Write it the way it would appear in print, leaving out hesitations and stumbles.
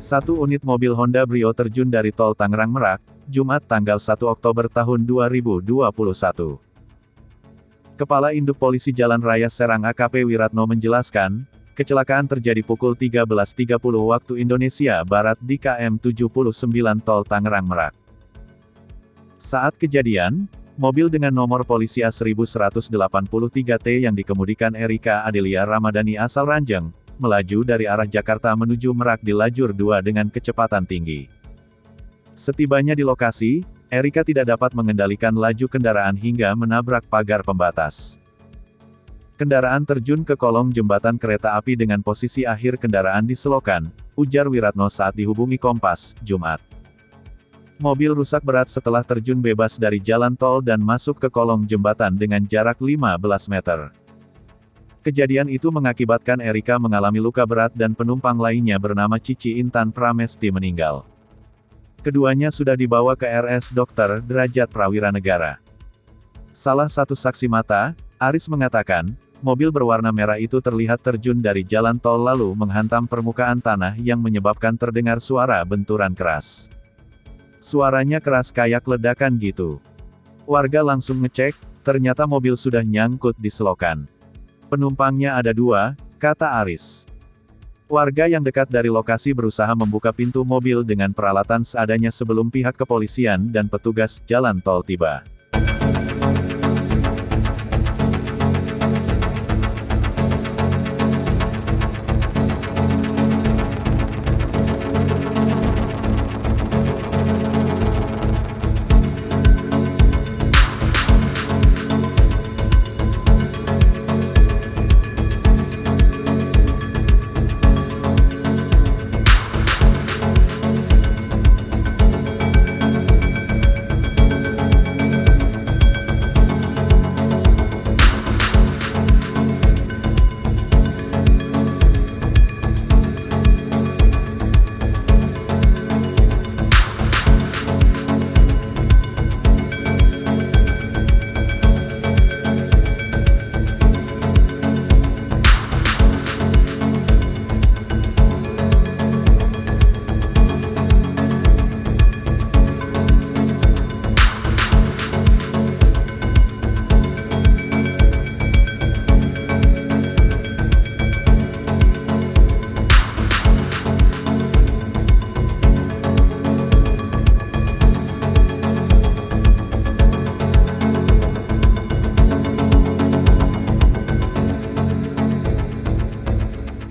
Satu unit mobil Honda Brio terjun dari tol Tangerang Merak, Jumat tanggal 1 Oktober tahun 2021. Kepala Induk Polisi Jalan Raya Serang AKP Wiratno menjelaskan, kecelakaan terjadi pukul 13.30 waktu Indonesia Barat di KM 79 tol Tangerang Merak. Saat kejadian, mobil dengan nomor polisi A1183T yang dikemudikan Erika Adelia Ramadhani asal Ranjeng, melaju dari arah Jakarta menuju Merak di lajur 2 dengan kecepatan tinggi. Setibanya di lokasi, Erika tidak dapat mengendalikan laju kendaraan hingga menabrak pagar pembatas. Kendaraan terjun ke kolong jembatan kereta api dengan posisi akhir kendaraan di selokan, ujar Wiratno saat dihubungi Kompas, Jumat. Mobil rusak berat setelah terjun bebas dari jalan tol dan masuk ke kolong jembatan dengan jarak 15 meter. Kejadian itu mengakibatkan Erika mengalami luka berat dan penumpang lainnya bernama Cici Intan Pramesti meninggal. Keduanya sudah dibawa ke RS Dr. Derajat Prawira Negara. Salah satu saksi mata, Aris mengatakan, mobil berwarna merah itu terlihat terjun dari jalan tol lalu menghantam permukaan tanah yang menyebabkan terdengar suara benturan keras. Suaranya keras kayak ledakan gitu. Warga langsung ngecek, ternyata mobil sudah nyangkut di selokan. Penumpangnya ada 2, kata Aris. Warga yang dekat dari lokasi berusaha membuka pintu mobil dengan peralatan seadanya sebelum pihak kepolisian dan petugas jalan tol tiba.